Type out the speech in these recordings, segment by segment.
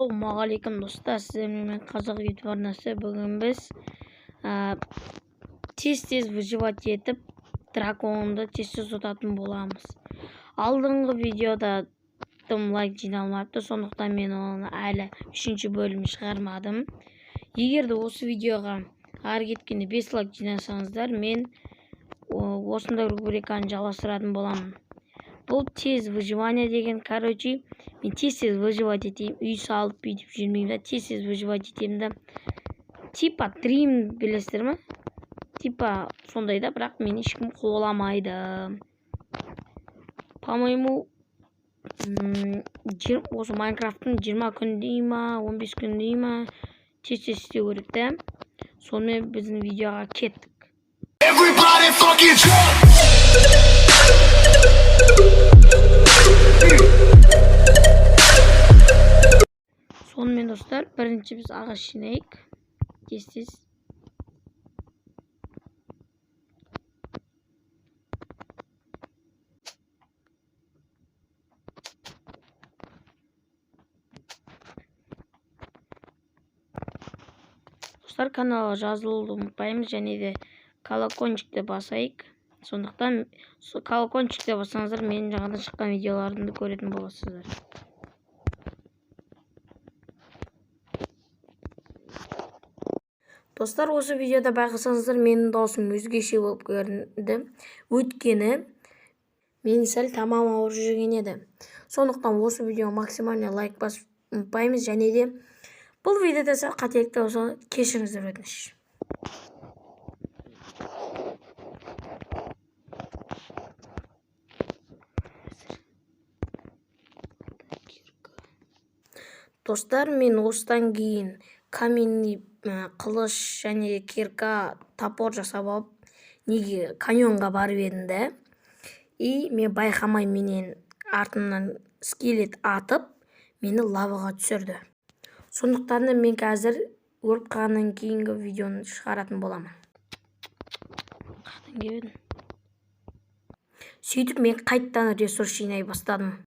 Assalomualaikum do'stlar, sizlar bilan Qozoq YouTube arnasi. Bugun biz tez выживать etib drakonni tez otатын bo'lamiz. Алдыңғы videoda tım like жиналмапты, сондықтан мен оны әлі 3-ші бөлімін шығармадым. Егер де осы видеоға ары кеткенде 5 like жинасаңыздар, мен осындай рубриканы жалғастыратын боламын. Бұл тез выживание деген, короче, мен тез выживать етейін, үй салып бүйтіп жүрмеймін да, тез выживать етемін да. Типа дрим білесіздер ме? Типа сондай да, бірақ мені ешкім қуаламайды. По-моему, осы Майнкрафттың 20 күн дей ма, 15 күн дей ма, тез істеу керек та. Сонымен біздің видеоға кеттік. Everybody fucking jump! Сонымен достар, бірінші біз ағаш жинайық. Тез. Достар, каналға жазылуды ұмытпаймыз, және де колокольчикті басайық. Сондықтан колокольчикті бассаңыздар, менің жаңадан шыққан видеоларымды көретін боласыздар. Достар, осы видеода байқасаңыздар, менің даусым өзгеше болып көрінді. Өйткені мен сәл тамам ауырып жүрген еді. Сондықтан осы видео максимально лайк басып ұмытпаймыз, және де бұл видеода сәл қателікті болса кешіріңіздер өтініш. Достар, мен осыдан кейін каменный қылыш және кирка топор жасап алып, неге каньонға барып едім де. И мен байқамай менен артымнан скелет атып, мені лаваға түсірді. Сондықтан мен қазір өліп қалғаннан кейінгі видеоны шығаратын боламын. Сөйтіп мен қайттан ресурс жинай бастадым.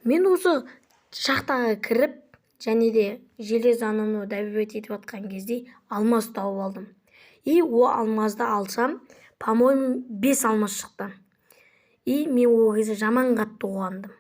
Мен осы шахтаға кіріп, және де железоны добивать етіп атқан кезде алмаз тауып алдым. И о алмазды алсам, по-моему, 5 алмаз шықты. И мен ол кезде жаман қатты қуандым.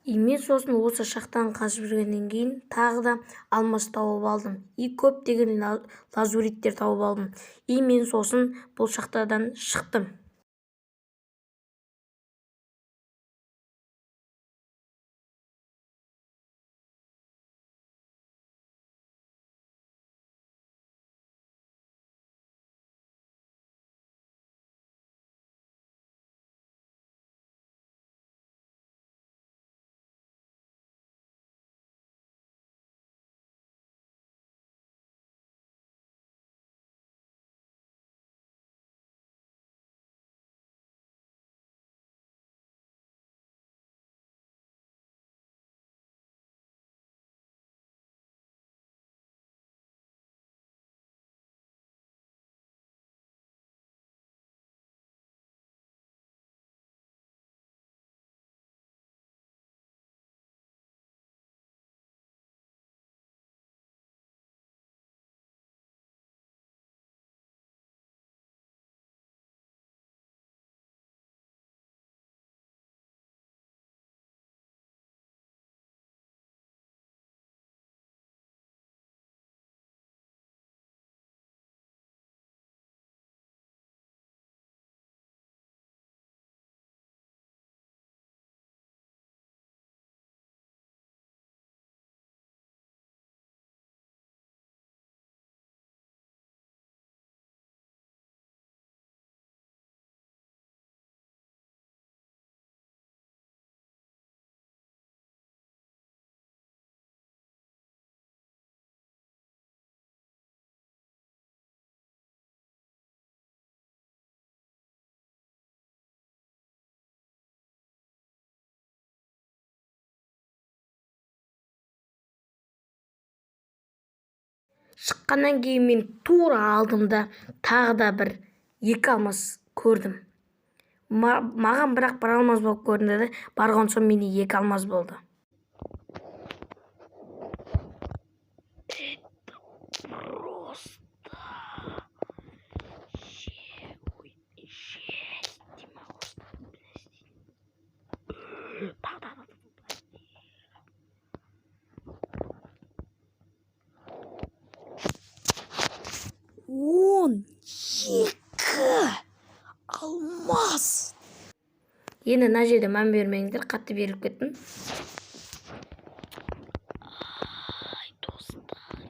Мен сосын осы шақтан қашып жүргеннен кейін тағы да алмас тауып алдым. Көптеген лазуриттер тауып алдым. Мен сосын бұл шақтардан шықтым. Шыққаннан кейін мен тура алдымда тағы да бір 2 алмас көрдім. Маған бірақ 1 алмас болып көрінді. Барған соң менде 2 алмас болды. Он 2 алмас. Енді мына жерде мән бермеңіздер, қатты беріліп кеттім. Ай, достар,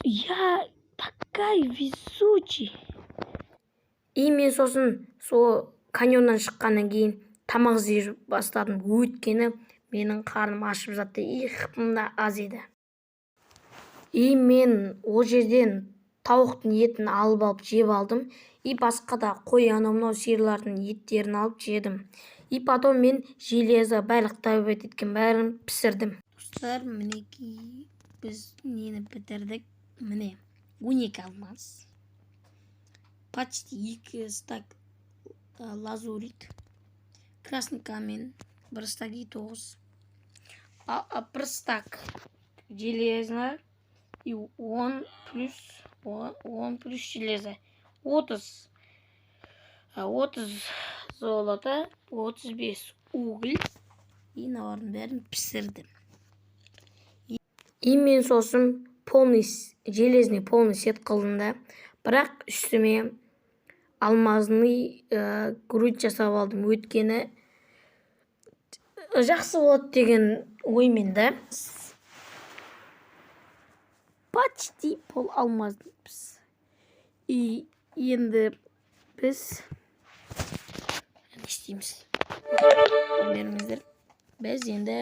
я такая везучий. Мен сосын сол каньоннан шыққаннан кейін тамақ жей бастадым. Өйткені менің қарным ашып жатты. Қыпым да аз еді. Мен ол жерден тауықтың етін алып жеп алдым. Басқа да қой анау сиырлардың еттерін алып жедім. Потом мен железо барлық тауып еткен бәрін пісірдім. Достар, мінекей біз нені бітірдік? Міне 12 алмас. Почти 2 стак лазурит. Красный камень. 1 стак и 9. 1 стак железо. И 10 плюс железо. 30 золото, 35 уголь. Мыналардың бәрін пісірдім. Мен сосын железный полный сет қылдым да. Бірақ үстіме алмазный грудь жасап алдым. Өйткені жақсы болады деген оймен да. Почти пол алмазбыз. Енді біз не істейміз? Көрмеңіздер. Біз енді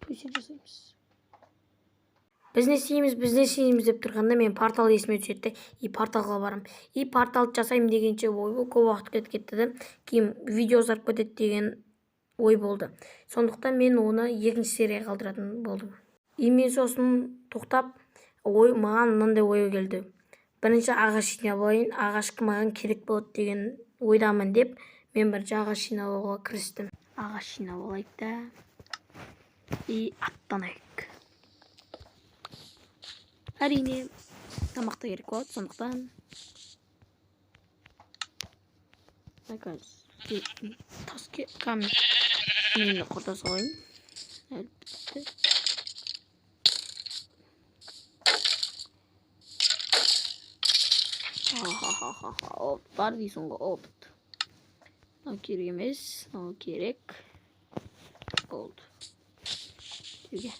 төсек жасаймыз. Біз не істейміз деп тұрғанда мен портал есіме түсетті. Порталға барам. Порталды жасаймын дегенше көп уақыт кетті. Кейін видео ұзарып кетеді деген ой болды. Сондықтан мен оны 2-ші серияға қалдыратын болдым. Мен сосын тоқтап, маған мынандай ой келді. Бірінші ағаш жинап, ағашқа маған керек болады деген ойдамын деп, мен бірінші ағаш жинауға кірістім. Ағаш жинап алайық да. Аттанайық. Әрине, тамақта керек болады, сондықтан Arkadaşlar taski kamerayı kurda soyun. Elbette. Ha. Var bir songa oldu. Ne kirimiz, ne gerek oldu. Gel.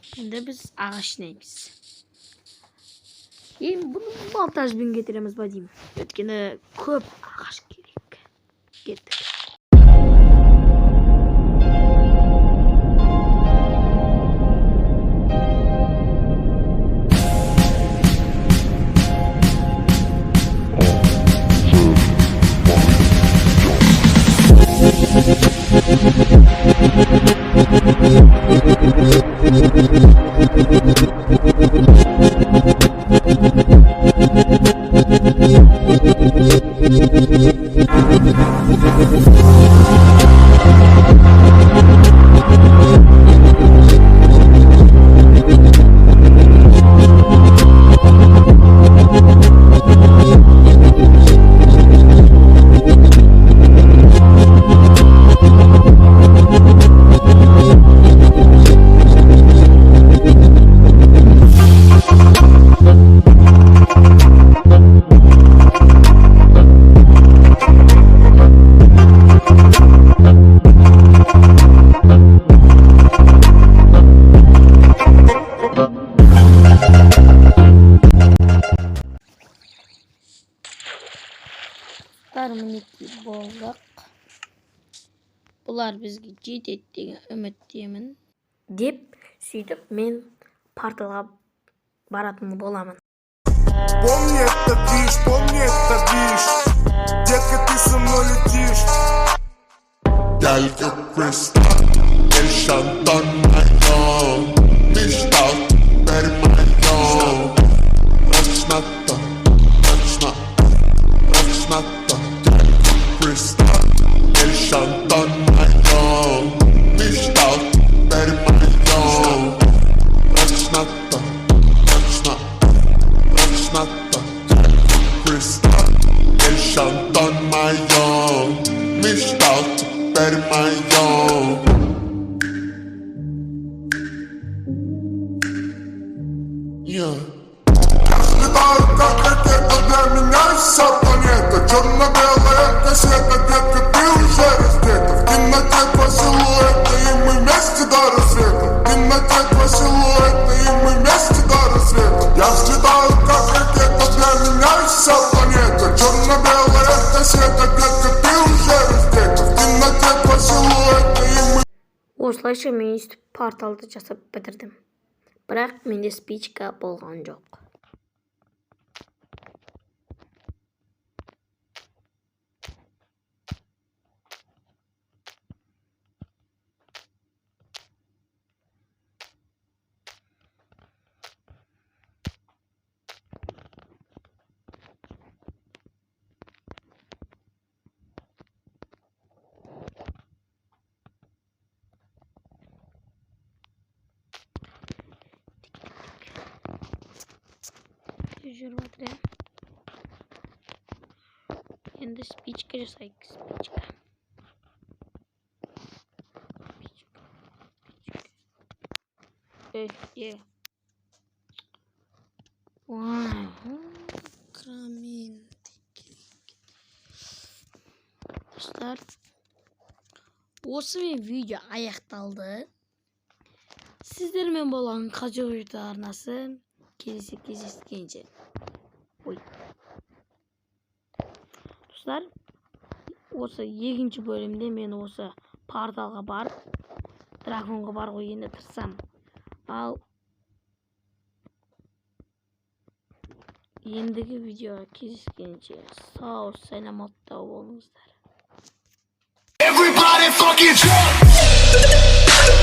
Şimdi biz ağaç neyimiz? Şimdi bunu montaj bin getiremiz badayım. Ötkene köp ağaç gerek. Getir. Minik bolluk. Bular bizga jet degan umiddaman deb сөйтіп men portalga баратын bo'laman. Помни это, видишь, детка, ты со мной летишь. Дальше Кристал, Эльшантон моё, мечта, теперь моё. Рачната, Кристал, Эльшантон моё, мечта, теперь моё. Рачната, Кристал, Эльшантон моё, мечта, теперь моё. Летаю как ракета, для меня вся планета. Черно-белая кассета, детка, ты уже раздета. В темноте два силуэта, и мы вместе до рассвета. В темноте два силуэта, и мы вместе до рассвета. Я взлетаю как ракета, для меня вся планета. Черно-белая кассета, детка, ты уже раздета. В темноте два силуэта, и мы... Осылайша мен өстіп порталды жасап бітірдім. Бірақ менде спичка болған жоқ. Жүріп жатыр ya. Енді спичка жасайық, спичка. Крамен. Достар, осымен видео аяқталды. Сіздермен болған Қажы арнасы. Кездескенше. Ой. Достар, осы екінші бөлімде мен осы порталға барып, драконға баруға енді тырысам. Ал ендігі видеоға кездескенше сау саламатта болыңыздар. Everybody fucking jump!